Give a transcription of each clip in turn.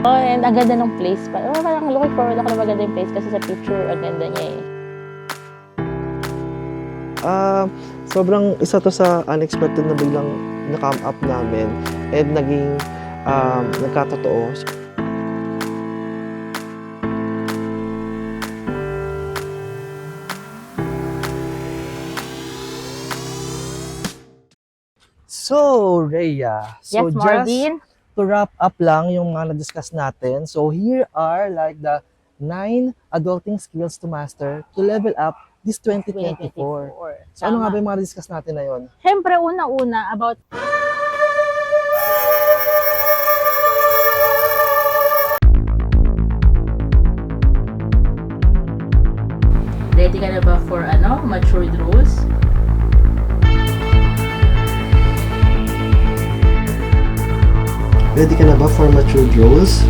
Oh, and ang ganda ng place pa. Oh, parang looking forward ako na maganda yung place kasi sa picture, ang ganda niya eh. Sobrang isa to sa unexpected na biglang na-come up namin and naging nagkatotoo. So, Rhea, so Yes, just Marvin. to wrap up lang yung mga na-discuss natin. So, here are like the 9 adulting skills to master to level up this 2024. So, ano nga ba yung mga na-discuss natin na yun? Siyempre, una-una about ready ka na ba for matured roles? Ready ka na ba for matured roles?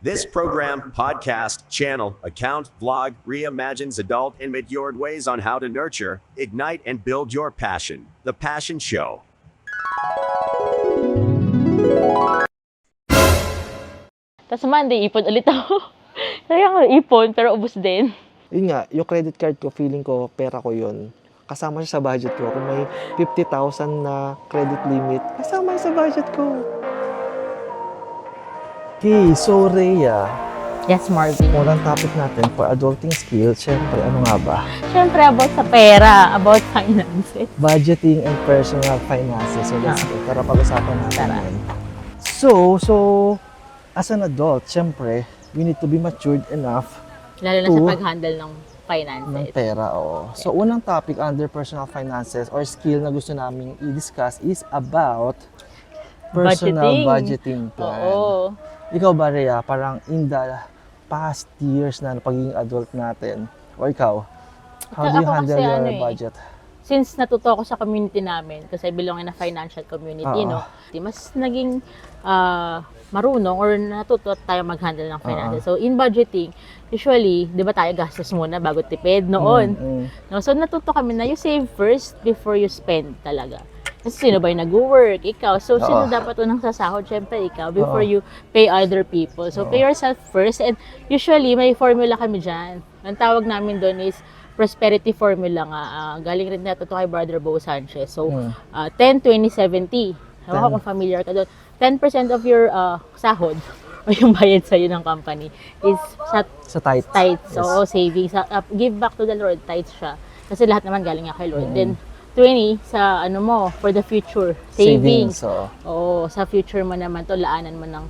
This program, podcast, channel, account, vlog reimagines adult and matured ways on how to nurture, ignite, and build your passion. The Passion Show. Tapos Monday, ipon ulit ako. Kaya nga, ipon, pero ubos din. Yun nga, yung credit card ko, feeling ko, pera ko yun. Kasama siya sa budget ko. Kung may 50,000 na credit limit, kasama siya sa budget ko. Okay, so Rhea, Yes, Marvin. unang topic natin for adulting skills, syempre, ano nga ba? Siyempre, about sa pera, about finances. Budgeting and personal finances. So, let's go. Tara, pag-usapan natin Tara. yan. So, as an adult, syempre, we need to be matured enough Lalo na sa pag-handle ng ng finances. pera, oo. So, unang topic under personal finances or skill na gusto naming i-discuss is about personal budgeting plan. Oo. Ikaw ba, Rhea, parang in the past years na pagiging adult natin, o ikaw, how do you Ako handle kasi your budget? Since natuto ako sa community namin, kasi I belong in a financial community, Oo. no? Mas naging marunong or natuto tayo mag-handle ng finances. So, in budgeting, usually, di ba tayo gastos muna bago tipid noon? No? So, natuto kami na you save first before you spend talaga. Kasi sino ba yung nag-work? Ikaw. So, sino dapat unang sasahod? Siyempre, ikaw. Before you pay other people. So, pay yourself first. And usually, may formula kami dyan. Ang tawag namin doon is prosperity formula nga. Galing rin nato to kay Brother Bo Sanchez. So, 10, 20, 70. Ewan ko kung familiar ka doon. 10% of your sahod o yung bayad sa'yo ng company is Sa tithes. tithes. Yes. So, savings. Give back to the Lord. Tithes siya. Kasi lahat naman galing nga kay Lord. Then, 20 sa for the future. Savings. Oo, sa future mo naman to, laanan mo ng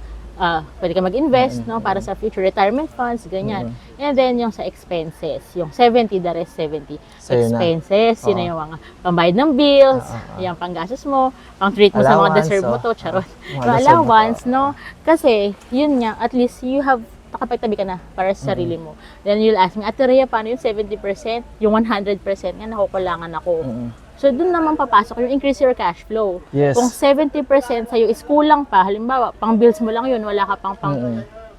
pwede ka mag-invest, no, para sa future retirement funds, ganyan. And then yung sa expenses, yung 70, the rest 70 Sa'yo na. expenses, yun na yung mga pambayad ng bills, yung panggastos mo, pang-treat mo sa mga Allowance, deserve mo to, charot. mga Yung deserve mo allowance, no, kasi yun nga, at least you have nakapagtabi ka na para sa sarili mo. Then you'll ask me, Ate Rhea, paano yung 70%? Yung 100% nga nakukulangan ako. So, doon naman papasok yung increase your cash flow. Yes. Kung 70% sa'yo is kulang pa, halimbawa, pang bills mo lang yun, wala ka pang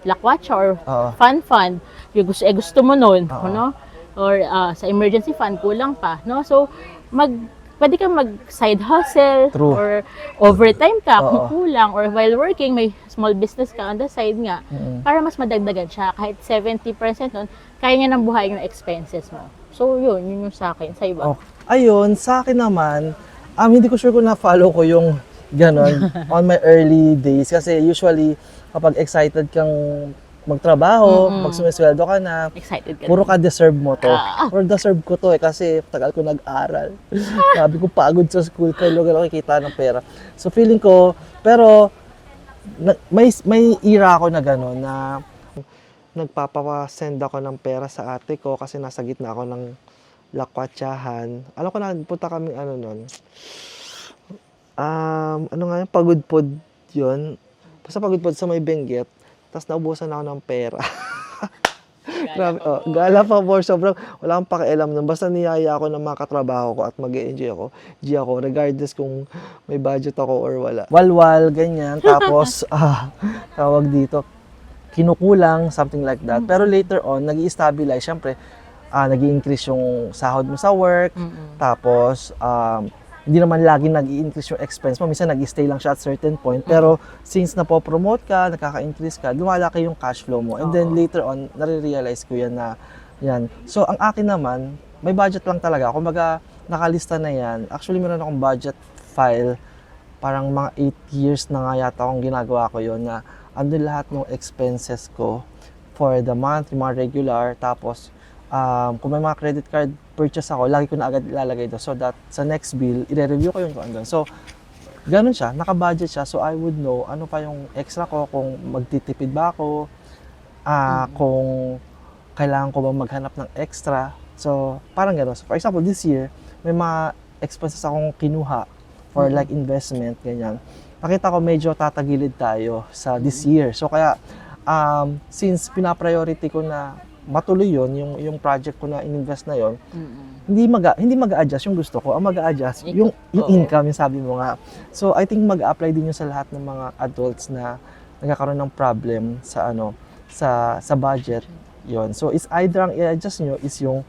lakwatsa or fund, yung gusto mo nun, no? Or sa emergency fund, kulang pa, no? So, pwede kang mag-side hustle, True. or overtime ka, kung kulang, or while working, may small business ka on the side nga, para mas madagdagan siya. Kahit 70% nun, kaya niya nang buhayin yung expenses mo. So, yun yung sa akin. Sa'yo ba? Ayun, sa akin naman, hindi ko sure kung na-follow ko yung ganon on my early days. Kasi usually, kapag excited kang magtrabaho, pag sumisweldo ka na, Excited ka puro na. ka deserve mo to. Or deserve ko to kasi tagal ko nag-aral. Sabi ko pagod sa school, kaya lugar ako kikita ng pera. So feeling ko, pero may era ako na gano'n na nagpapasend ako ng pera sa ate ko kasi nasa gitna ako ng lakwatsahan. Alam ko na, punta kami nun. Ano nga yung pagudpod yun. Basta pagudpod sa may Benguet. Tapos naubusan ako ng pera. Grabe, gala pa more. Sobrang wala akong pakialam nun. Basta niyaya ako ng mga katrabaho ko at mag-e-enjoy ako. Regardless kung may budget ako or wala. Walwal, ganyan. Tapos, tawag dito, kinukulang, something like that. Pero later on, nag-i-stabilize. Siyempre, nag-i-increase yung sahod mo sa work. Tapos, hindi naman lagi nag-i-increase yung expense mo. Minsan nag-stay lang siya at certain point. Pero since napo-promote ka, nakaka-increase ka, lumalaki yung cash flow mo. And then later on, nare-realize ko yan na yan. So ang akin naman, may budget lang talaga. Kumbaga, nakalista na yan. Actually, meron akong budget file. Parang mga 8 years na nga yata akong ginagawa ko yon na andun lahat ng expenses ko for the month, yung mga regular. Tapos, kung may mga credit card purchase ako, lagi ko na agad ilalagay doon. So that sa next bill, i-review ko yun kung andun. So, ganun siya, naka-budget siya. So I would know ano pa yung extra ko, kung magtitipid ba ako, kung kailangan ko ba maghanap ng extra. So, parang gano'n. So, for example, this year, may mga expenses akong kinuha for like investment, ganyan. Nakita ko medyo tatagilid tayo sa this year. So, kaya, since pina-priority ko na matuloy yon yung project ko na ininvest na yon, hindi mag-a-adjust yung gusto ko. Ang mag-a-adjust yung income, yung sabi mo nga. So I think mag-a-apply din yun sa lahat ng mga adults na nagkakaroon ng problem sa sa budget yon. So it's either ang i-adjust nyo is yung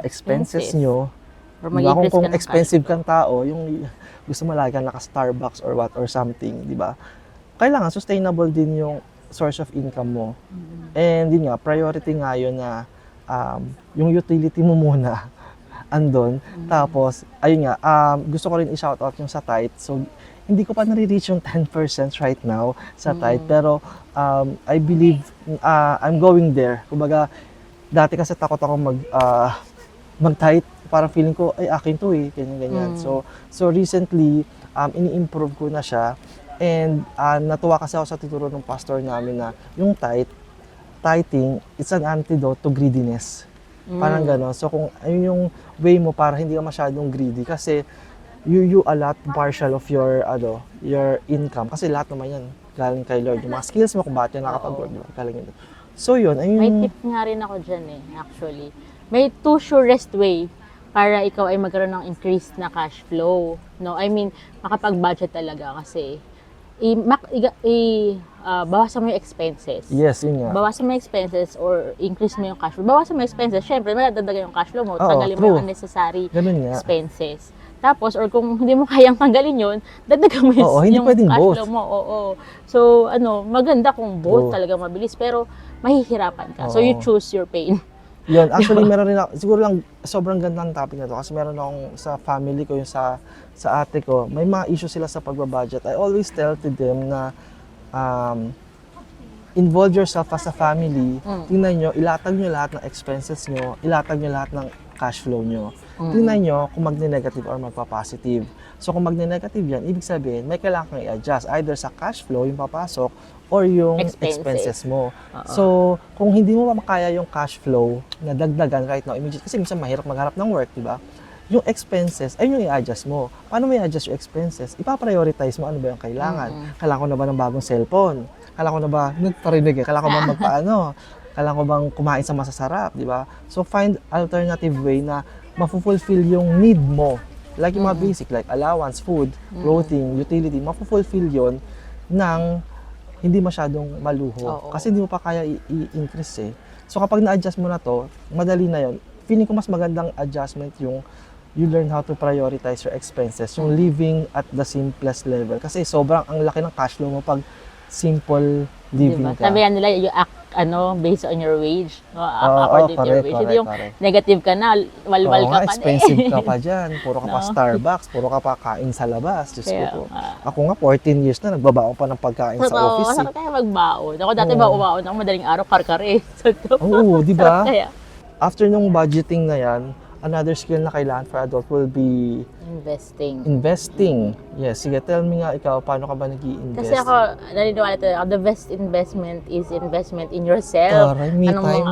expenses nyo. Or Diba? mag-increase Kung ka ng expensive cash flow. kang tao, yung gusto mo lagi kang naka-Starbucks or what or something, di ba? Kailangan sustainable din yung source of income mo. And yun nga, priority nga yun na yung utility mo muna andon. Tapos, ayun nga, gusto ko rin i-shoutout yung sa tithe. So, hindi ko pa nare-reach yung 10% right now sa tithe. Pero, I believe, I'm going there. Kumbaga, dati kasi takot ako mag-tithe. Parang feeling ko, ay, akin to eh. Ganyan. So recently, ini-improve ko na siya. And natuwa kasi ako sa tuturo ng pastor namin na yung tithing, it's an antidote to greediness. Parang gano'n. So kung ayun yung way mo para hindi ka masyadong greedy kasi you allot partial of your income. Kasi lahat naman yan galing kay Lord. Yung mga skills mo kung bakit yan nakapag-work. Galing yun. So yun, ayun May tip nga rin ako dyan actually. May two surest way para ikaw ay magkaroon ng increased na cash flow. No, I mean, makapag-budget talaga kasi bawasan mo yung expenses. Yes, yun nga. Bawasan mo yung expenses or increase mo yung cash flow. Bawasan mo yung expenses, syempre, madadagdagan yung cash flow mo. Tanggalin mo true. yung unnecessary Ganun nga. expenses. Tapos, or kung hindi mo kayang tanggalin yun, dagdagan mo yung, hindi yung pwedeng cash both. flow mo. So, maganda kung both True. talaga mabilis, pero mahihirapan ka. So, you choose your pain. Yun, actually meron rin ako, siguro lang sobrang ganda ng topic na to kasi meron akong sa family ko, yung sa ate ko, may mga issue sila sa pagbabudget. I always tell to them na involve yourself as a family. Tingnan nyo, ilatag nyo lahat ng expenses nyo, ilatag nyo lahat ng cash flow nyo. Tingnan nyo kung magne-negative or magpa-positive. So kung magne-negative yan, ibig sabihin, may kailangan kang i-adjust either sa cash flow, yung papasok, or yung expenses mo. So, kung hindi mo makaya yung cash flow na dagdagan right now, immediate, kasi minsan mahirap magharap ng work, di ba? Yung expenses, ayun yung i-adjust mo. Paano mo i-adjust yung expenses? Ipa-prioritize mo ano ba yung kailangan. Kailangan ko na ba ng bagong cellphone? Kailangan ko na ba, nagparinig eh, kailangan ko ba magpaano? Kailangan ko bang kumain sa masasarap, di ba? So, find alternative way na mafulfill yung need mo. Like yung mga basic, like allowance, food, clothing, utility, mafulfill yon ng hindi masyadong maluho. Kasi hindi mo pa kaya i-increase eh. So kapag na-adjust mo na to, madali na yon. Feeling ko mas magandang adjustment yung you learn how to prioritize your expenses, yung living at the simplest level. Kasi sobrang ang laki ng cash flow mo pag simple living ka. Sabi nila, you act based on your wage. No? According to your wage. Hindi yung negative ka na, walwal ka pa expensive ka pa dyan. Puro ka pa Starbucks, puro ka pa kain sa labas. Diyos ko. Ako nga, 14 years na, nagbabaon pa ng pagkain sa office. Masarap kaya magbaon. Ako dati baon ako madaling araw, kar-kare. Oo, di ba? Kaya. After nung budgeting na yan, another skill na kailangan for adult will be investing. Yes, sige, tell me nga ikaw, paano ka ba nag-i-invest? Kasi ako, naniniwala talaga, the best investment is investment in yourself. Me time.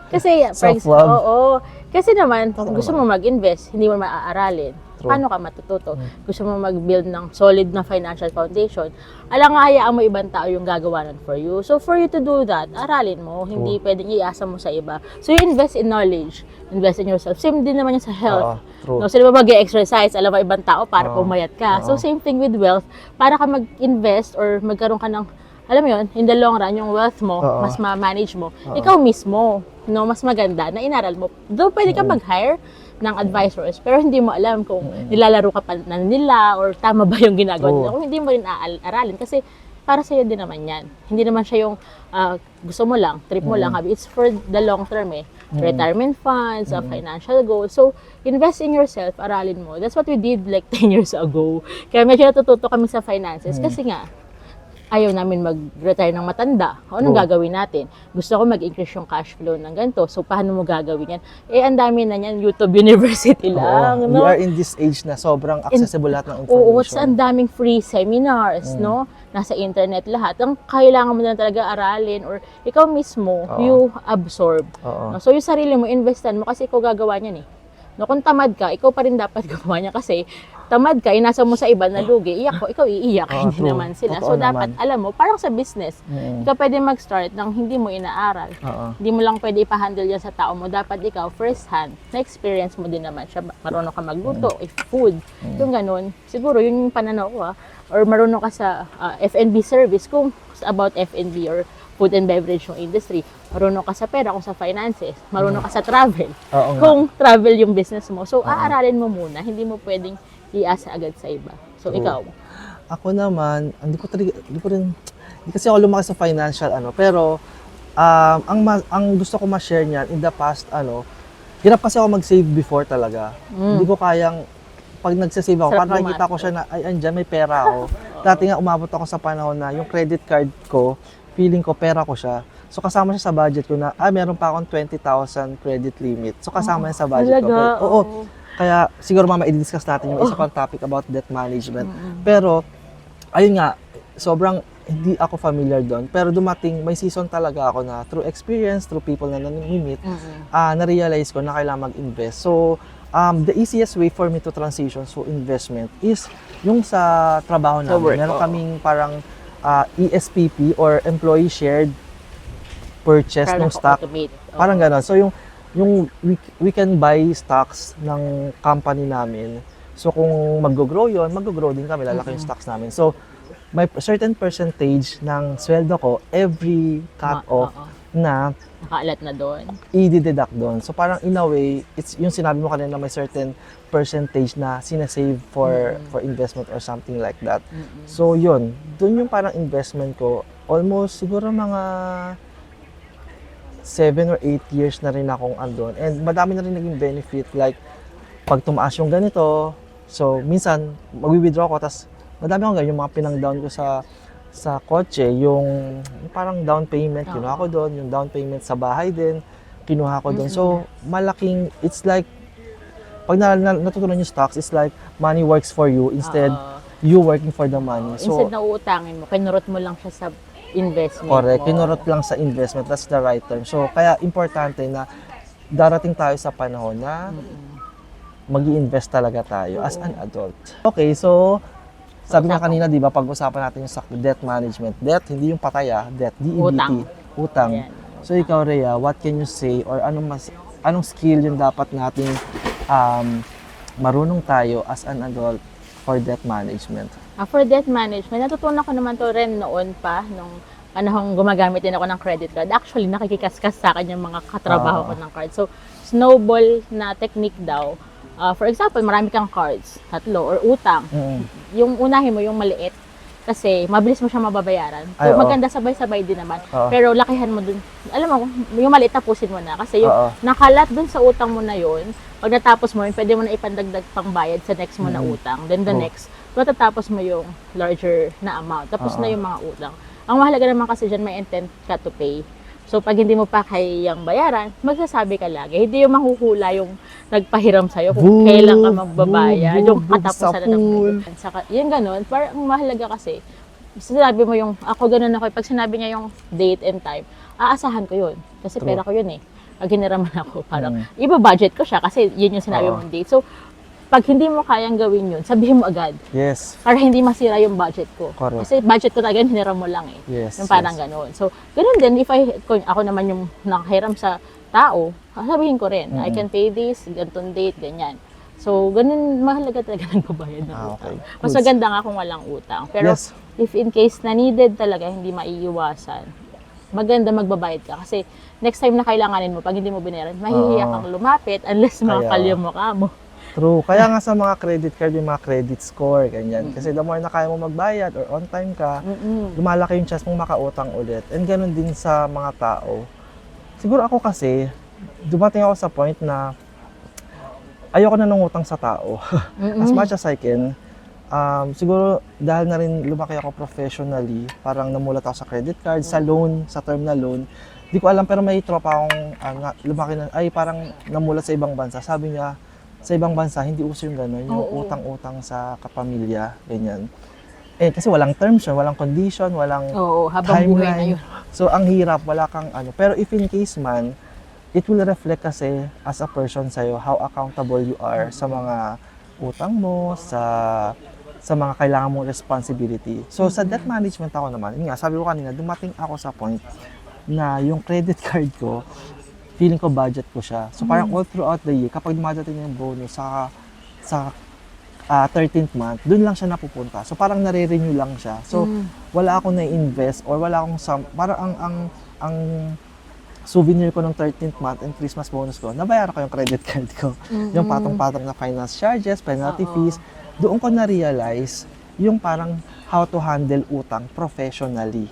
Kasi, self-love. Kasi naman, gusto mo mag-invest, hindi mo maaaralin. Paano ka matututo? Gusto mo mag-build ng solid na financial foundation. Hayaan mo ibang tao yung gagawa nun for you. So, for you to do that, aralin mo. Hindi pwedeng iasa mo sa iba. So, you invest in knowledge. Invest in yourself. Same din naman yung sa health. No, so, di ba mag-exercise? Alam mo, ibang tao para pumayat ka. So, same thing with wealth. Para ka mag-invest or magkaroon ka ng, alam mo yun, in the long run, yung wealth mo, mas ma-manage mo. Ikaw mismo, no, mas maganda na inaral mo. Though pwede ka mag-hire, ng advisors, pero hindi mo alam kung nilalaro ka pa na nila or tama ba yung ginagawa nila. Kung hindi mo rin aralin kasi para sa'yo din naman yan. Hindi naman siya yung gusto mo lang, trip mo lang. It's for the long term eh. Retirement funds, financial goals. So, invest in yourself, aralin mo. That's what we did like 10 years ago. Kaya medyo natututo kami sa finances kasi nga, ayaw namin mag-retire ng matanda. O, anong gagawin natin? Gusto ko mag-increase yung cash flow ng ganito. So, paano mo gagawin yan? Ang dami na yan. YouTube University lang. We No? are in this age na sobrang accessible lahat ng information. Oo, ang daming free seminars, no? Nasa internet lahat. Ang kailangan mo na talaga aralin or ikaw mismo, you absorb. No? So, yung sarili mo, investan mo kasi ikaw gagawa niyan eh. No, kung tamad ka, ikaw pa rin dapat gumawa niya kasi tamad ka, inasa mo sa iba na lugi, iyak ko, ikaw iiyak, hindi true. naman sila. Totoo So, dapat, naman. alam mo, parang sa business, ikaw pwede mag-start nang hindi mo inaaral. Hindi mo lang pwede ipa-handle yan sa tao mo. Dapat ikaw, first hand, na-experience mo din naman siya. Marunong ka magluto, if food, yung ganun. Siguro, yun yung pananaw ko or marunong ka sa F&B service, kung about F&B or food and beverage yung industry. Marunong ka sa pera kung sa finances. Marunong ka sa travel. Kung travel yung business mo. So, aaralin mo muna. Hindi mo pwedeng iasa agad sa iba. So, ikaw? Ako naman, hindi kasi ako lumaki sa financial pero ang gusto ko ma-share niyan in the past hirap kasi ako mag-save before talaga. Hindi ko kayang pag nagse-save ako, Sarap parang nakikita ko siya na ay andyan may pera ako. Dati nga umabot ako sa panahon na yung credit card ko, feeling ko pera ko siya. So kasama siya sa budget ko na meron pa akong 20,000 credit limit. So kasama niya sa budget ko. Oo. Kaya siguro mama i-discuss natin yung isa pang topic about debt management. Pero ayun nga, sobrang hindi ako familiar doon. Pero dumating, may season talaga ako na through experience, through people na nami-meet, na-realize ko na kailangan mag-invest. So, the easiest way for me to transition to investment is yung sa trabaho namin. Meron kaming parang ESPP or Employee Shared Purchase ng stock. Parang gano'n. So, yung we can buy stocks ng company namin. So, kung mag-grow yun, mag-grow din kami, lalaki yung stocks namin. So, may certain percentage ng sweldo ko every cut-off na nakaalat na doon. i-deduct doon. So, parang in a way, it's yung sinabi mo kanina may certain percentage na sinasave for investment or something like that. So, yun. Doon yung parang investment ko. Almost siguro mga 7 or 8 years na rin akong andun. And madami na rin naging benefit. Like, pag tumaas yung ganito, so minsan, mag-withdraw ko, tapos madami akong ganyan, yung mga pinang-down ko sa kotse, yung parang down payment, kinuha ko doon, yung down payment sa bahay din, kinuha ko doon. So, malaking, it's like, pag natutunan yung stocks, it's like money works for you instead you working for the money. So, instead na uutangin mo, kinurot mo lang siya sa investment correct, mo. kinurot lang sa investment, that's the right term. So, kaya importante na darating tayo sa panahon na mag-i-invest talaga tayo as an adult. Okay, so, sabi nga kanina, di ba, pag-usapan natin yung sa debt management. Debt, hindi yung patay debt, D-E-B-T. Utang. Ayan. So, ikaw, Rhea, what can you say or anong skill yung dapat nating marunong tayo as an adult for debt management? For debt management, natutunan ko naman to rin noon pa, nung panahong gumagamit din ako ng credit card. Actually, nakikikaskas sa akin yung mga katrabaho ko ng card. So, snowball na technique daw. For example, marami kang cards, 3 or utang. Yung unahin mo yung maliit kasi mabilis mo siya mababayaran. So, maganda sabay-sabay din naman. Pero lakihan mo dun. Alam mo, yung maliit tapusin mo na kasi yung nakalat dun sa utang mo na yun, pag natapos mo yun, pwede mo na ipandagdag pang bayad sa next mo na utang. Then the next, matatapos mo yung larger na amount. Tapos na yung mga utang. Ang mahalaga naman kasi dyan, may intent ka to pay. So, pag hindi mo pa kayang bayaran, magsasabi ka lagi. Hindi yung mahuhula yung nagpahiram sa'yo kung kailan ka magbabayad. Yung katapusan na ng saka, yung ganun, parang mahalaga kasi, sinabi mo yung, ako ganun ako, pag sinabi niya yung date and time, aasahan ko yun. Kasi pera ko yun eh. Pag hiniraman ako, parang, iba-budget ko siya kasi yun yung sinabi mong date. So, pag hindi mo kayang gawin yun, sabihin mo agad. Yes. Para hindi masira yung budget ko. Correct. Kasi budget ko talaga, hiniram mo lang eh. Yes. Yung parang gano'n. So, gano'n din, kung ako naman yung nakahiram sa tao, sabihin ko rin, I can pay this, ganitong date, ganyan. So, ganun, mahalaga talaga nagbabayad ng utang. Mas maganda nga kung walang utang. Pero, if in case na needed talaga, hindi maiiwasan, maganda magbabayad ka. Kasi, next time na kailanganin mo, pag hindi mo binayaran, mahihiya kang lumapit unless makakalyo mo ka mo. True. Kaya nga sa mga credit card, yung mga credit score, ganyan. Kasi the more na kaya mo magbayad or on time ka, lumalaki yung chance mong makautang ulit. And ganun din sa mga tao. Siguro ako kasi, dumating ako sa point na ayoko na nangutang sa tao. As much as I can. Siguro dahil na rin lumaki ako professionally, parang namulat ako sa credit card, sa loan, sa term na loan. Di ko alam, pero may tropa akong lumaki na, ay parang namulat sa ibang bansa. Sabi niya, sa ibang bansa, hindi uso yung gano'n, yung utang-utang sa kapamilya, ganyan. Eh, kasi walang terms yun, walang condition, walang habang buhay na yun. So, ang hirap, wala kang ano. Pero if in case man, it will reflect kasi as a person sa'yo, how accountable you are sa mga utang mo, sa mga kailangan mong responsibility. So, sa debt management ako naman, yun nga, sabi ko kanina, dumating ako sa point na yung credit card ko, feeling ko budget ko siya. So parang all throughout the year, kapag dumadating yung bonus sa 13th month, dun lang siya napupunta. So parang nare-renew lang siya. So wala akong na-invest or wala akong parang ang souvenir ko ng 13th month and Christmas bonus ko, nabayaran ko yung credit card ko. Yung patong-patong na finance charges, penalty fees, doon ko na-realize yung parang how to handle utang professionally.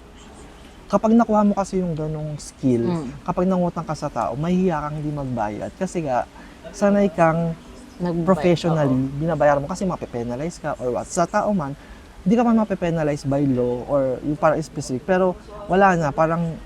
Kapag nakuha mo kasi yung ganong skill, kapag nangutang ka sa tao, mahihiya kang hindi magbayad. Kasi nga, sanay kang professionally, binabayaran mo kasi mape-penalize ka or what. Sa tao man, hindi ka man mape-penalize by law or yung parang specific. Pero wala na, parang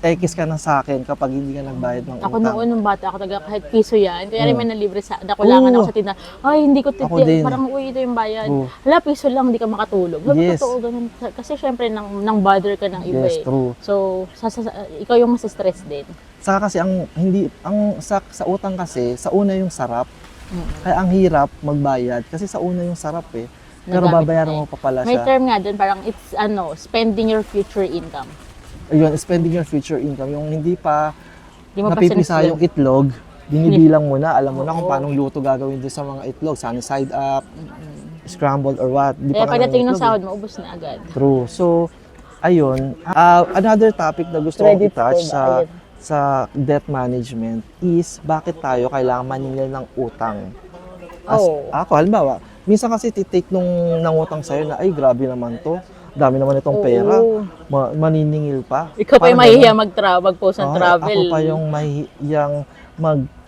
tekis ka na sa akin kapag hindi ka nagbayad ng Ako utang. noon, nung bata ako, kahit piso yan, kaya may nalibre sa, nakulangan ako sa tindahan. Ay, hindi ko Ako din. parang, uy, ito yung bayad. Hala, piso lang, hindi ka makatulog. Sabi, Yes. totoo, ganun. Kasi syempre, nang bother ka ng iba Yes, eh. true. So, ikaw yung mas-stress din. Saka kasi sa utang kasi, sa una yung sarap. Kaya ang hirap magbayad kasi sa una yung sarap eh. Pero Nagamit babayaran na mo pa pala May siya. term nga dun, parang it's, spending your future income. Ayun, spending your future income. Yung hindi pa Di mo pa napipisa yung sinusunod. itlog, binibilang mo na, alam mo na kung paano luto gagawin doon sa mga itlog, sunny side up, scrambled or what. Di Kaya pa pagdating ng itlog, sahod mo, ubos na agad. True. So, ayun. Another topic na gusto kong Credit i-touch score ba? Ayun. sa debt management is bakit tayo kailangan maningil ng utang. Ako, halimbawa, minsan kasi titake nung nangutang sa'yo na, ay grabe naman to, dami naman itong pera, maniningil pa. Ikaw pa yung Parang mahihiya ganun. mag-post ng Oo, travel. Ako pa yung mahihiyang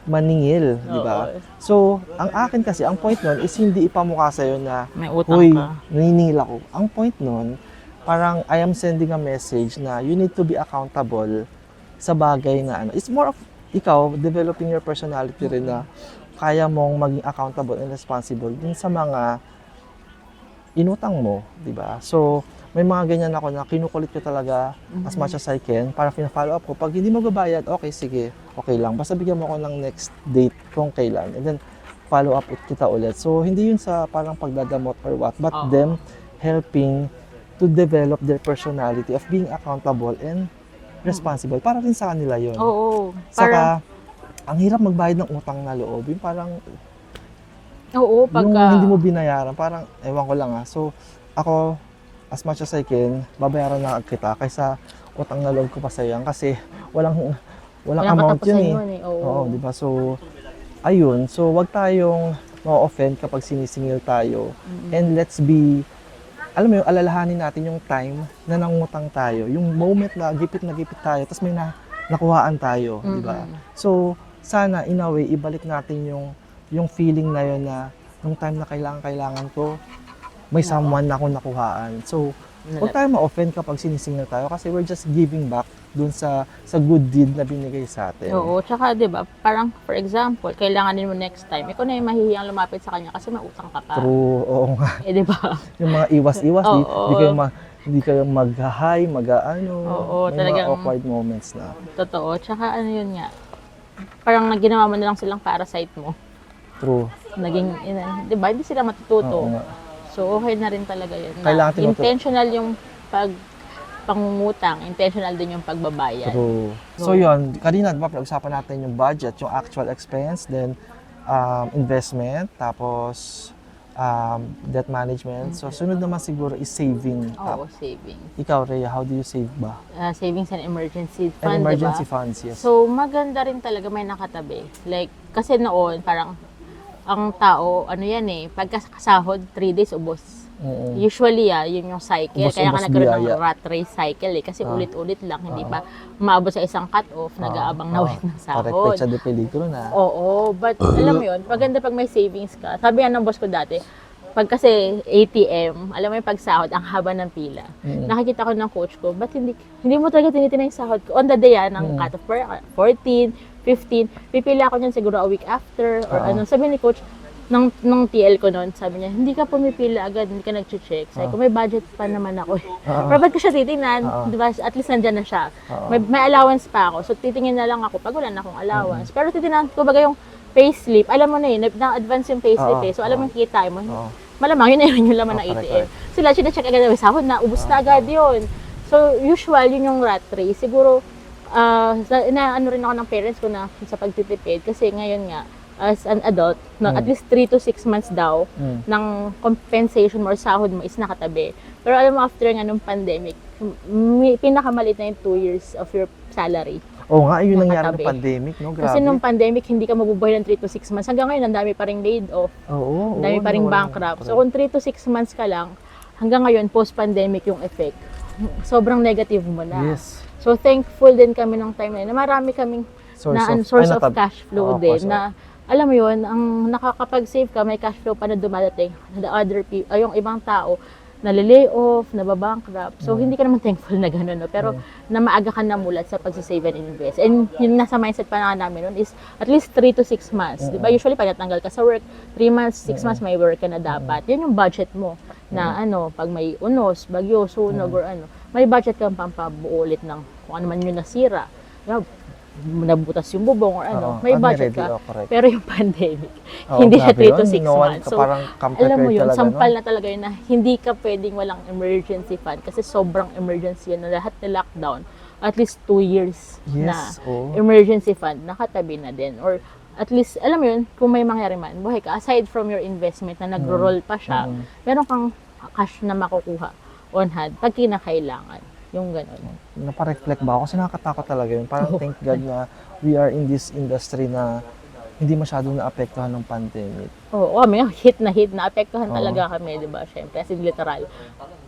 maningil, di ba? So, ang akin kasi, ang point nun is hindi ipamukha sa'yo na, May utang hoy, ka. naniningil ako. Ang point nun, parang I am sending a message na you need to be accountable sa bagay na ano. It's more of ikaw developing your personality rin na kaya mong maging accountable and responsible dun sa mga inutang mo, di ba? So, may mga ganyan ako na kinukulit ko talaga as much as I can para pina-follow up ko. Pag hindi mo babayad, okay, sige, okay lang. Basta bigyan mo ako ng next date kung kailan. And then, follow up kita ulit. So, hindi yun sa parang pagdadamot or what, but them helping to develop their personality of being accountable and responsible. Para rin sa kanila yun. Oo. Saka, ang hirap magbayad ng utang na loob. Yung parang, Oo, yung hindi mo binayaran, parang, ewan ko lang So, ako, as much as I can, babayaran na kita kaysa utang na loob ko pa sa'yo yan. Kasi, walang amount katapusan yun yun eh. Oo, di ba? So, ayun. So, wag tayong ma-offend kapag sinisingil tayo. And let's be, alam mo yung alalahanin natin yung time na nangutang tayo. Yung moment na gipit tayo, tapos may nakuhaan tayo, di ba? So, sana, in a way, ibalik natin yung feeling na yun na nung time na kailangan ko, may someone na ako nakuhaan. So, huwag tayo ma-offend kapag sinisingil tayo kasi we're just giving back dun sa good deed na binigay sa atin. Oo, tsaka 'di ba, parang for example, kailanganin mo next time, ikaw na yung mahihiyang lumapit sa kanya kasi may utang ka pa. True, oo nga. Eh 'di ba? Yung mga iwas-iwas, Oo. hindi kayo mag-hi, mag-ano. Oo, may talagang- mga awkward moments na. Totoo. Tsaka ano yun nga, parang ginawa mo na lang silang parasite mo. True. Naging, 'di ba, hindi sila matututo. Oo nga. So okay na rin talaga yun. Na Kailangan tinutu- intentional yung pangungutang, intentional din yung pagbabayad. True. So yun, kanina diba pag-usapan natin yung budget, yung actual expense, then investment, tapos debt management. So, sunod naman siguro is saving. Oo, saving. Ikaw, Rhea, how do you save ba? Savings and emergency And fund, emergency diba? funds, yes. So, maganda rin talaga may nakatabi. Like, kasi noon, parang, ang tao, ano yan eh, pagkasahod, 3 days ubos. Mm-mm. Usually, yun yung cycle. Ubos, Kaya ubos ka nagkaroon biyaya. ng rat race cycle eh. Kasi ulit-ulit lang, hindi pa maabot sa isang cut-off, nag-aabang na ulit ng Correct, sahod. pecha de peligro na. Oo, but alam mo yun, maganda pag may savings ka. Sabi nga ng boss ko dati, pag kasi ATM, alam mo yung pagsahod, ang haba ng pila. Nakikita ko ng coach ko, ba't hindi mo talaga tinitina yung sahod ko? On the day ng cut-off, 14, 15, pipila ako niyan siguro a week after, or ano. Sabi ni coach, ng TL ko noon, sabi niya, hindi ka pumipila agad, hindi ka nag-check. Sabi ko, may budget pa naman ako. Pero ba't ko siya titingnan? Diba, at least nandyan na siya. May allowance pa ako. So, titingin na lang ako pag wala na akong allowance. Pero titingnan ko baga yung payslip, alam mo na eh, na-advance yung payslip eh. So, alam mo yung kita mo. Malamang, yun yung laman ng ATM. Sila, check agad, sahod na, ubus na agad yun. So, usual, yun yung rat race. Siguro, ano rin ako ng parents ko na sa pagtitipid. Kasi ngayon nga, as an adult, no, at least 3 to 6 months daw ng compensation mo or sahod mo is nakatabi. Pero alam mo, after nga nung pandemic, pinakamalit na yung 2 years of your salary. Oo nga, yun nangyari Nakatabi. ng pandemic, no? Grabe. Kasi nung pandemic, hindi ka mabubuhay ng 3 to 6 months. Hanggang ngayon, ang dami pa ring laid off. Oo, Ang dami pa ring bankrupt. So kung 3 to 6 months ka lang, hanggang ngayon, post-pandemic yung effect, sobrang negative mo na. Yes. So thankful din kami nung time na yun, na marami kaming source of cash flow din na alam mo yun, ang nakakapag-save ka, may cash flow pa na dumadating. The other people, yung ibang tao, nalilay off, nababankrupt. So, hindi ka naman thankful na gano'n, no? Pero, na maaga ka namulat sa pag-save and invest. And yung nasa mindset pa na namin nun is at least 3 to 6 months. Di ba? Usually, pag natanggal ka sa work, 3 months, 6 months, may work ka na dapat. Yun yung budget mo. Na pag may unos, bagyo, sunog, or may budget kang pampabuo ulit ng kung ano man yung nasira. Nabutas yung bubong or may budget ka. Pero yung pandemic, hindi siya 3 to 6 months. So, alam mo yun, sampal na talaga yun na hindi ka pwedeng walang emergency fund kasi sobrang emergency yun na lahat na lockdown. At least 2 years na emergency fund, nakatabi na din. Or at least, alam mo yun, kung may mangyari man, buhay ka, aside from your investment na nagro-roll pa siya, meron kang cash na makukuha on hand pag kinakailangan. Yung gano'n. Napareflect ba ako? Kasi nakakatakot talaga yun. Parang thank God na we are in this industry na hindi masyadong naapektuhan ng pandemic. Oo, may hit na apektuhan talaga kami, di ba? Siyempre, as in literal.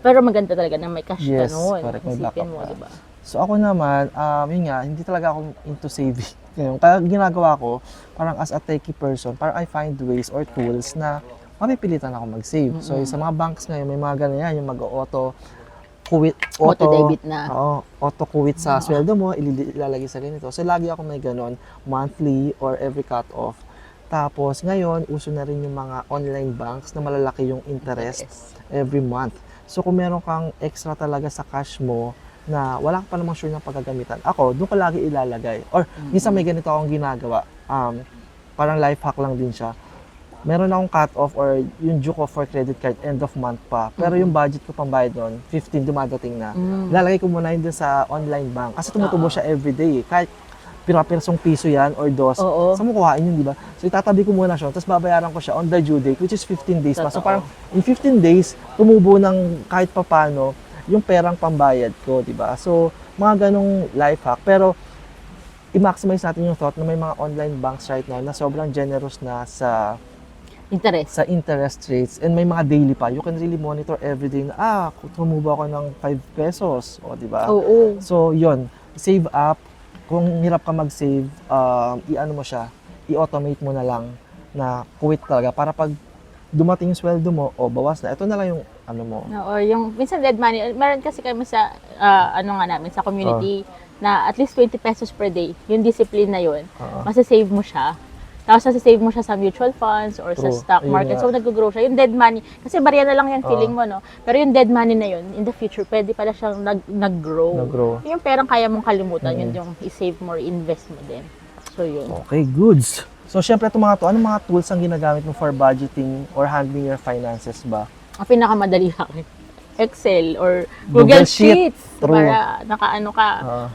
Pero maganda talaga na may cash ka noon. Correct. May backup mo, ka. di ba? So ako naman, yun nga, hindi talaga ako into saving. Kaya ginagawa ko, parang as a techie person, parang I find ways or tools na mapipilitan ako mag-save. So sa mga banks ngayon, may mga ganyan yan, yung mag-auto Auto-debit na. Auto-quit sa sweldo mo, ilalagay sa ganito. So, lagi ako may ganon, monthly or every cut-off. Tapos, ngayon, uso na rin yung mga online banks na malalaki yung interest every month. So, kung meron kang extra talaga sa cash mo, na wala ka pa namang sure ng paggagamitan, ako, doon ko lagi ilalagay. Or, minsan may ganito akong ginagawa. Parang life hack lang din siya. Meron akong cut-off or yung due ko for credit card end of month pa. Pero yung budget ko pambayad doon, 15 dumadating na. Lalagay ko muna yun dun sa online bank. Kasi tumutubo siya everyday. Kahit pira-pirsong piso yan or dos. Saan mo kuhain yun, di ba? So itatabi ko muna siya. Tapos babayaran ko siya on the due date, which is 15 days pa. So parang in 15 days, tumubo ng kahit papano yung perang pambayad ko, di ba? So mga ganong life hack. Pero i-maximize natin yung thought na may mga online banks right now na sobrang generous na sa interest rates, and may mga daily pa. You can really monitor everyday na, tumubo ako ng 5 pesos, o di ba? So, yun, save up. Kung hirap ka mag-save, i-ano mo siya, i-automate mo na lang na quit talaga para pag dumating yung sweldo mo, bawas na. Ito na lang yung ano mo. Or yung, minsan dead money, meron kasi kami sa, namin, sa community, na at least 20 pesos per day. Yung discipline na yun, masasave mo siya. Tapos nasa-save mo siya sa mutual funds or sa stock market. So nag-grow siya. Yung dead money, kasi barya na lang yan feeling mo, no? Pero yung dead money na yun, in the future, pwede pala siyang nag-grow. Yung perang kaya mong kalimutan, yun yung i-save mo or invest mo din. So yun. Okay, goods. So syempre itong mga to, anong mga tools ang ginagamit mo for budgeting or handling your finances ba? Ang pinakamadali sa akin, Excel or Google Sheets. Para nakaano ka,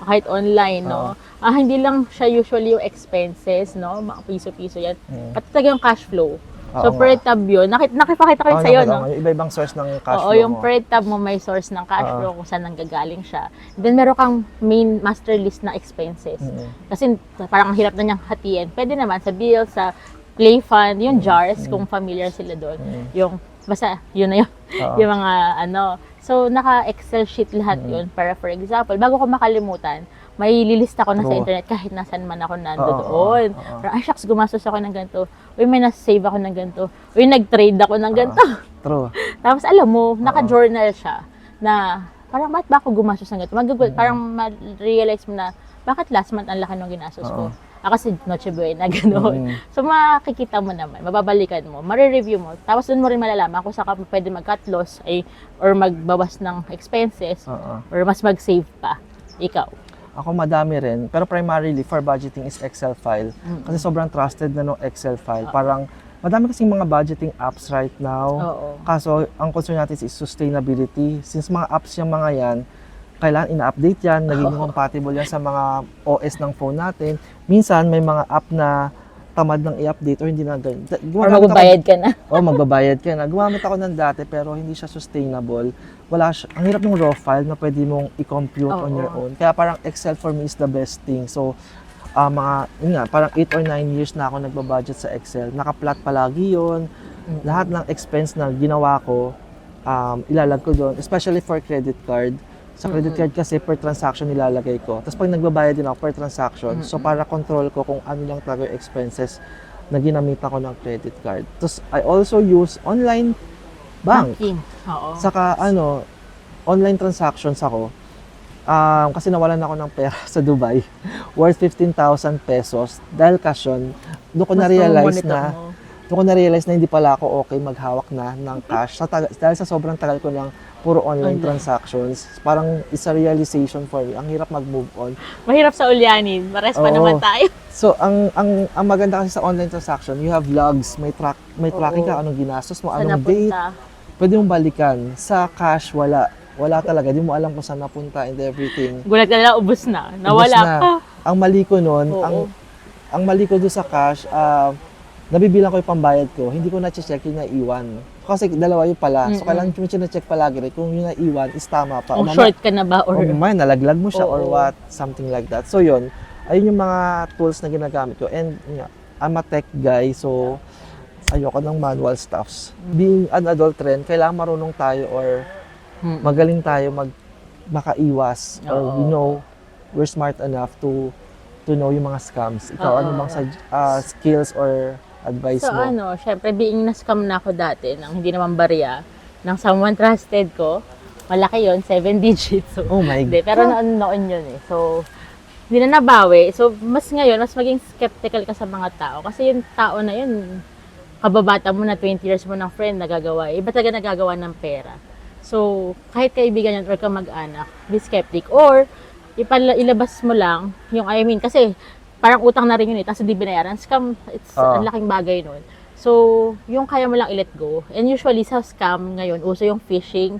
kahit online, no? Hindi lang siya usually yung expenses, no? Mga piso-piso yan. Pati talaga yung cash flow. So, per tab yun. Nakipakita ko yun sa'yo, no? Yung iba-ibang source ng cash Oo, flow yung mo. per tab mo may source ng cash flow kung saan nanggagaling siya. Then, meron kang main master list na expenses. Kasi parang ang hirap na niyang hatiin. Pwede naman sa bills, sa play fund, yung jars, kung familiar sila doon. Yung, basta, yun na yun. Yung mga, so, naka-Excel sheet lahat yun. Para, for example, bago ko makalimutan, may lilista ko na sa internet kahit nasan man ako nandoon. Parang, ay, shucks, gumastos ako ng ganito. Uy, may nas-save ako ng ganito. Uy, nag-trade ako ng ganito. True. Tapos, alam mo, naka-journal siya na parang, ba't ba ako gumastos ng ganito? Parang ma-realize mo na, bakit last month ang laki ng ginastos ko? Kasi Noche Buena, gano'n. So, makikita mo naman, mababalikan mo, marireview mo. Tapos, doon mo rin malalaman kung saan ka pwede mag-cut loss or magbawas ng expenses or mas mag-save pa. Ikaw. Ako madami rin, pero primarily for budgeting is Excel file. Kasi sobrang trusted na ng Excel file. Parang madami kasing mga budgeting apps right now. Kaso ang concern natin is sustainability. Since mga apps yung mga yan, kailangan ina-update yan, naging compatible yan sa mga OS ng phone natin. Minsan may mga app na tamad ng i-update or hindi na ganyan. Or magbabayad ka na. Magbabayad ka na. Gumamit ako ng dati pero hindi siya sustainable. Ang hirap ng raw file na pwede mong i-compute on your own. Kaya parang Excel for me is the best thing. So, parang 8 or 9 years na ako nagbabudget sa Excel. Naka-plot palagi yun. Lahat ng expense na ginawa ko, ilalag ko doon. Especially for credit card. Sa credit card kasi per transaction nilalagay ko. Tapos pag nagbabayad din ako per transaction, so para control ko kung ano lang talaga yung expenses na ginamit ako ng credit card. Tapos I also use online banking. Saka online transactions ako. Kasi nawalan ako ng pera sa Dubai worth 15,000 pesos dahil cash yun. Doon ko na-realize na hindi pala ako okay maghawak na ng cash dahil sa sobrang tagal ko ng puro online transactions. Parang isa realization for me. Ang hirap mag-move on. Mahirap sa ulyanin. Mares pa naman tayo. So, ang maganda kasi sa online transaction, you have logs, may tracking ka, anong ginastos mo, anong date. Pwede mong balikan. Sa cash, wala. Wala talaga. Di mo alam kung saan napunta and everything. Gulat ka na, ubos na. Nawala ka. Ang mali ko nun, ang mali ko doon sa cash, nabibilang ko yung pambayad ko, hindi ko na-check yung naiwan. Kasi dalawa yung pala. So, kailangan mo na-check palagi rin kung yung naiwan is tama pa. Short ka na ba? Or nalaglag mo siya or what, something like that. So, yun. Ayun yung mga tools na ginagamit ko. And I'm a tech guy, so ayoko ng manual stuffs. Being an adult rin, kailangan marunong tayo or magaling tayo makaiwas or we're smart enough to know yung mga scams. Ikaw, ano bang skills or advice mo? Syempre, being na-scam na ako dati, nang hindi naman barya, ng someone trusted ko, malaki yon 7 digits. So, oh my God. Pero noon yun eh. So, hindi na nabawi. So, mas ngayon, mas maging skeptical ka sa mga tao. Kasi yung tao na yun, kababata mo na 20 years mo ng friend nagagawa. Iba talaga nagagawa ng pera. So, kahit kaibigan yan or kamag-anak, be skeptic. Or, ilabas mo lang yung, kasi parang utang na rin yun eh, tapos hindi binayaran. Scam, ang laking bagay nun. So, yung kaya mo lang i-let go. And usually sa scam ngayon, uso yung phishing.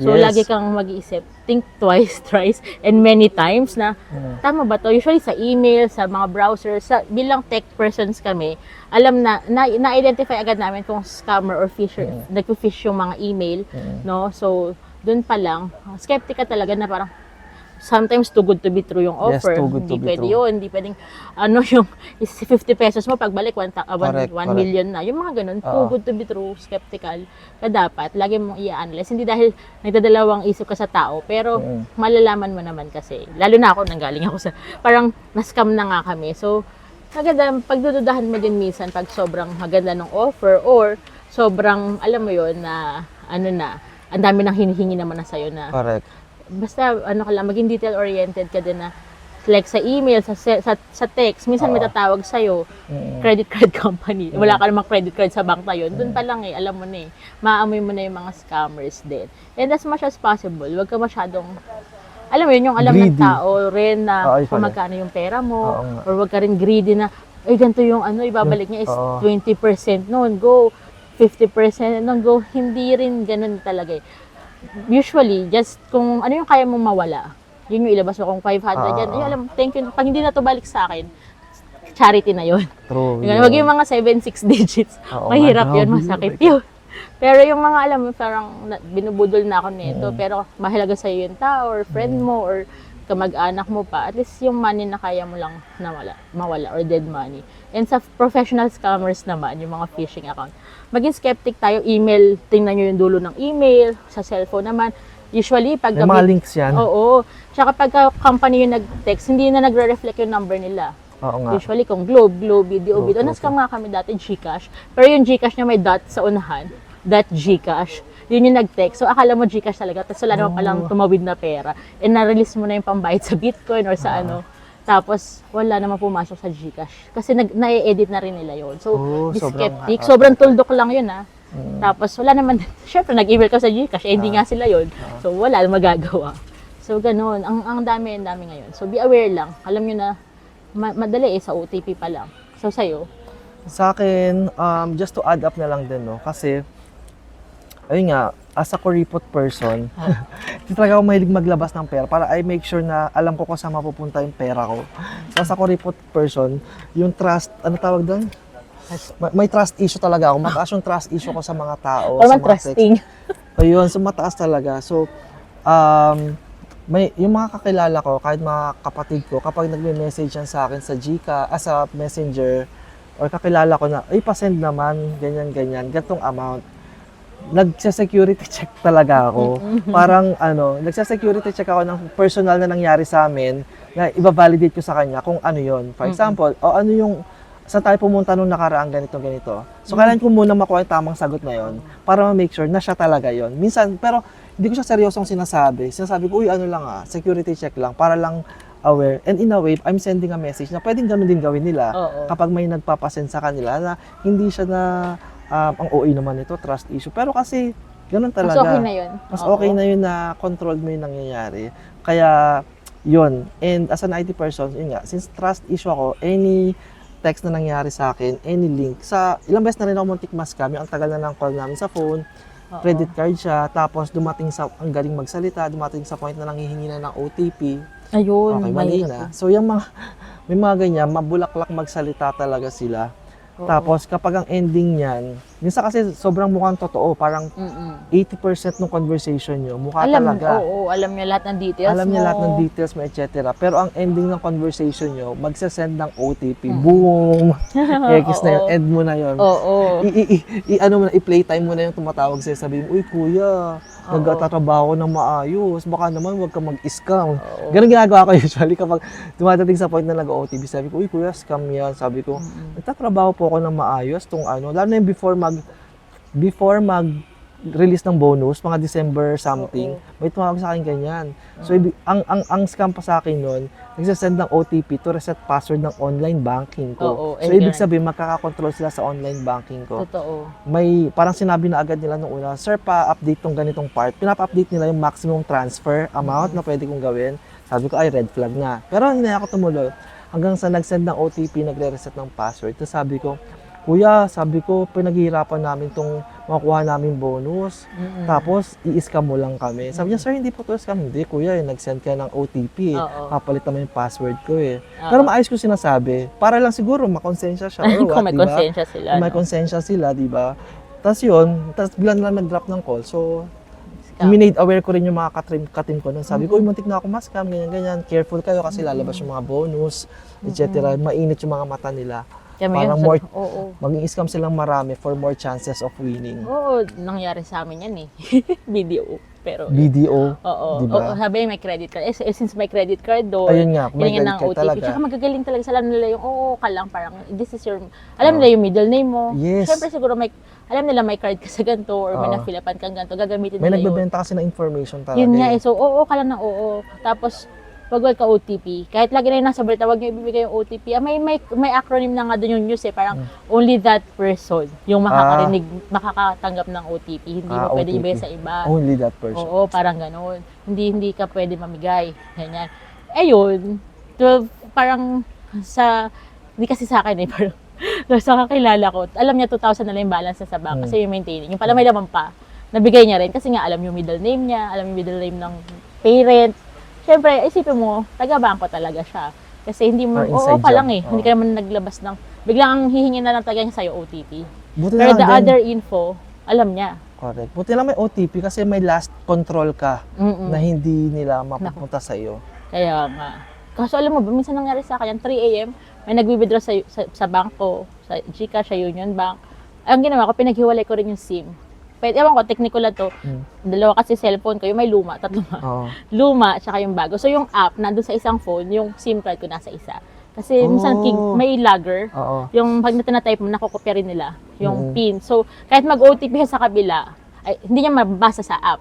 So, lagi kang mag-iisip, think twice, thrice, and many times na, tama ba to? Usually sa email, sa mga browsers, bilang tech persons kami, alam na-identify agad namin kung scammer or fisher, nagpo-fish yung mga email, no? So, dun pa lang, skeptic ka talaga na parang, sometimes too good to be true yung offer. Hindi pwede yun. Hindi pwedeng, yung 50 pesos mo, pagbalik, 1 million na. Yung mga ganun, too good to be true, skeptical. Kaya dapat, lagi mong i-analyze. Hindi dahil nagdadalawang isip ka sa tao, pero malalaman mo naman kasi. Lalo na ako, nanggaling ako sa, parang na-scam na nga kami. So, maganda, pagdududahan mo din minsan pag sobrang maganda ng offer or sobrang, alam mo yun, na, ang dami nang hinihingi naman na sa'yo na. Correct. Basta ka lang, maging detail-oriented ka din na like sa email, sa text, minsan may tatawag sa'yo, credit card company. Wala ka namang credit card sa bank na yun. Doon pa lang alam mo na maamoy mo na yung mga scammers din. And as much as possible, huwag ka masyadong, alam mo yun, yung alam greedy. ng tao rin na kung magkano yung pera mo, or huwag ka rin greedy na, ganito yung ibabalik niya is 20% noon, go, 50% noon, go. Hindi rin ganun talaga eh. Usually, just kung ano yung kaya mong mawala, yun yung ilabas mo. Kung 500 yan, alam, thank you. Pag hindi na to balik sa akin, charity na yun. True. Wag yung mga 7-6 digits. Oo, Mahirap grabe yun, yun. masakit yun. Pero yung mga alam mo, parang binubudol na ako nito, pero mahalaga sa'yo yung tao, or friend mo, or kamag-anak mo pa, at least yung money na kaya mo lang mawala, or dead money. And sa professional scammers naman, yung mga phishing account, maging skeptic tayo, email, tingnan nyo yung dulo ng email, sa cellphone naman, usually, pag May mga links yan. Oo. Tsaka pag company yung nag-text, hindi na nagre-reflect yung number nila. Oo nga. Usually, kung Globe, BDO, na-scam nga kami dati, Gcash. Pero yung Gcash niya may dot sa unahan, .gcash. Yun yung nag-text. So, akala mo Gcash talaga. Tapos wala naman palang tumawid na pera. And na-release mo na yung pambayad sa Bitcoin or sa ano. Tapos, wala naman pumasok sa Gcash. Kasi na-edit na rin nila yun. So, be skeptic. Sobrang tuldok lang yun, ha. Tapos, wala naman, syempre, nag-email ka sa Gcash. Eh, hindi nga sila yun. So, wala magagawa. So, ganun. Ang dami ngayon. So, be aware lang. Alam nyo na, madali sa OTP pa lang. So, sa'yo? Sa akin, just to add up na lang din, no? Kasi, ayun nga, as a kuripot person, hindi talaga ako mahilig maglabas ng pera para I make sure na alam ko kung saan mapupunta yung pera ko. So, as a kuripot person, yung trust, ano tawag doon? May trust issue talaga ako. Mataas yung trust issue ko sa mga tao. Or sa mga trusting. Ayun, so mataas talaga. So, yung mga kakilala ko, kahit mga kapatid ko, kapag nagme-message yan sa akin sa sa Messenger, or kakilala ko na, ay, pasend naman, ganyan, gantong amount. Nagsa-security check talaga ako. Parang, nagsa-security check ako ng personal na nangyari sa amin, na iba-validate ko sa kanya kung ano yon. For example, ano yung, saan tayo pumunta nung nakaraang ganito. So, kailangan ko muna makuha yung tamang sagot na yon para ma-make sure na siya talaga yon. Minsan, pero hindi ko siya seryosong sinasabi. Sinasabi ko, uy, security check lang, para lang aware. And in a way, I'm sending a message na pwedeng ganun din gawin nila kapag may nagpapasend sa kanila na hindi siya na ang OA naman ito, trust issue. Pero kasi, ganun talaga. Mas okay na yun. Mas okay na yun na controlled mo yung nangyayari. Kaya, yun. And as an IT person, yun nga, since trust issue ako, any text na nangyari sa akin, any link, ilang beses na rin ako muntik ma-scam, ang tagal na ng call namin sa phone, credit card siya, tapos ang galing magsalita, dumating sa point na nanghihingi na ng OTP. Ayun, okay, mali na. So, may mga ganyan, mabulaklak magsalita talaga sila. Tapos, kapag ang ending niyan, minsan kasi sobrang mukhang totoo, parang 80% ng conversation nyo, mukha talaga. Alam niya lahat ng details Alam niya lahat ng details mo, etc. Pero ang ending ng conversation nyo, magsasend ng OTP, boom! X na yun, end mo na yun. I-playtime mo na yung tumatawag sa'yo, sabi mo, uy kuya, nagtatrabaho ng maayos, baka naman huwag ka mag-scam. Ganun ginagawa ko usually kapag dumadating sa point na nag-OTP, sabi ko, uy kuya, scam yan. Sabi ko, nagtatrabaho po ako ng maayos, lalo na yung before mag-release ng bonus, mga December something, may tumawag sa akin ganyan. So, ang scam pa sa akin nun, nagsasend ng OTP to reset password ng online banking ko. So, ibig sabihin, magkakakontrol sila sa online banking ko. Totoo. Parang sinabi na agad nila nung una, sir, pa-update tong ganitong part. Pinapa-update nila yung maximum transfer amount na pwede kong gawin. Sabi ko, ay, red flag na. Pero hindi ako tumuloy. Hanggang sa nag-send ng OTP, nagre-reset ng password. Tapos sabi ko, kuya, pinaghihirapan namin itong makuha namin bonus. Tapos, i-scam mo lang kami. Sabi niya, sir, hindi po ito scam. Hindi, kuya, nag-send ka ng OTP. Kapalit naman yung password ko eh. Pero maayos ko sinasabi. Para lang siguro, makonsensya siya. Or what, Kung may diba? konsensya sila. Kung may konsensya sila, di ba? Tapos yun, biglang lang nag-drop ng call. So, minade aware ko rin yung mga katim ko nun. Sabi ko, muntik na ako ma-scam, ganyan. Careful kayo kasi lalabas yung mga bonus, etc. Mainit yung mga mata nila. Parang maging scam silang marami for more chances of winning. Nangyari sa amin yan eh. Video. Pero, BDO, diba? Sabi may credit card. Since may credit card doon, ayun nga, kung may credit card talaga. Tsaka magagaling talaga sa alam nila yung, ka lang, parang, this is your, alam nila yung middle name mo. Yes. Siyempre siguro alam nila may card ka sa ganito, or may na-fill-upan kang ganito, gagamitin may nila yun. May nagbebenta kasi ng information talaga. Yun nga eh. So, ka lang ng Tapos, wag ka OTP. Kahit lagi na yung nasa balita, wag niyo ibibigay yung OTP. May acronym na nga doon yung news eh. Parang only that person yung makakatanggap ng OTP. Hindi mo pwede ibigay sa iba. Only that person. Parang gano'n. Hindi ka pwede mamigay. Ganyan. Ayun. So, parang hindi kasi sa akin eh. Parang sa kakilala ko, alam niya 2,000 na lang yung balance sa bank kasi yung maintaining. Yung pala may laman pa. Nabigay niya rin kasi nga alam yung middle name niya, alam yung middle name ng parent. Siyempre, isipin mo, taga-bangko talaga siya. Kasi hindi mo, Or inside oo pa job. lang eh. Hindi ka naman naglabas ng, biglang ang hihingi na lang talaga niya sa'yo OTP. Buti Pero na the lang din. other info, alam niya. Correct. Buti lang may OTP kasi may last control ka na hindi nila mapupunta sa iyo. Kaya nga. Kaso alam mo ba, minsan nangyari sa akin, 3 a.m., may nag-withdraw sa bank ko, sa GCash, sa Union Bank. Ang ginawa ko, pinaghiwalay ko rin yung SIM. Pwede, ewan ko, technical lang to. Dalawa kasi cellphone ko, yung may luma, tatlo nga. Oo. Luma, tsaka yung bago. So yung app, nandun sa isang phone, yung SIM card ko nasa isa. Kasi minsan may logger. Oo. Yung pag natype mo, nakokopya rin nila yung PIN. So, kahit mag-OTP siya sa kabila, ay, hindi niya mabasa sa app.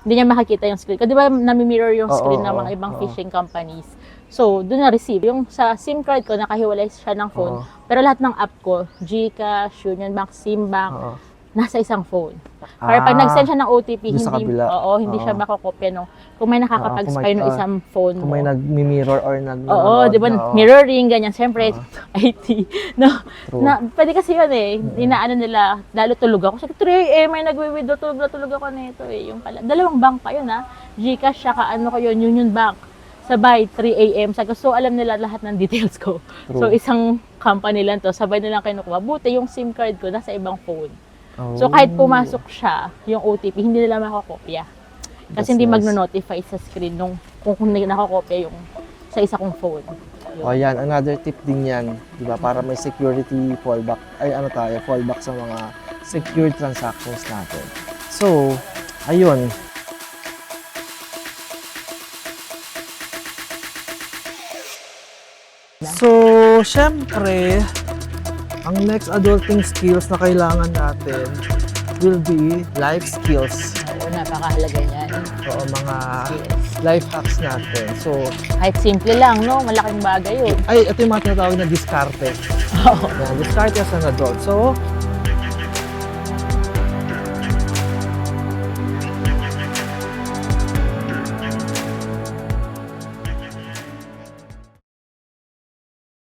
Hindi niya makikita yung screen. Kasi di ba nami-mirror yung screen ng mga ibang phishing companies. So, doon na-receive. Yung sa SIM card ko, nakahiwalay siya ng phone. Pero lahat ng app ko, GCash, Union Bank, SIMBank, nasa isang phone. Pero pag nag-send siya ng OTP, doon sa hindi, kabila. hindi siya makokopya nung kung may nakakapag-spy ng isang phone Kung mo. may nag-mirror or Oo, di ba, mirroring, ganyan. Siyempre, IT. No, pwede kasi yun eh. Inaano nila, lalo tulog ako. Sabi, 3 a.m. may nagwi-withdraw, tulog ako nito eh. Yung pala. Dalawang bank pa yun ha. GCash, saka ano ko yun, Union Bank. Sabay, 3 a.m. So, alam nila lahat ng details ko. So, isang company lang to. Sabay nilang kinukuha. Buti yung SIM card ko nasa ibang phone. So, kahit pumasok siya, yung OTP, hindi nila makakopya. Kasi hindi magno-notify sa screen kung nakakopya yung sa isa kong phone. O yan, another tip din yan, di ba? Para may security fallback, fallback sa mga secured transactions natin. So, ayun. So, syempre, ang next adulting skills na kailangan natin will be life skills. Oo, napakahalaga niyan. Oo, mga life hacks natin. So, Kahit simple lang, no? Malaking bagay yun. ito yung mga tinatawag na diskarte. Yan, diskarte as an adult. So,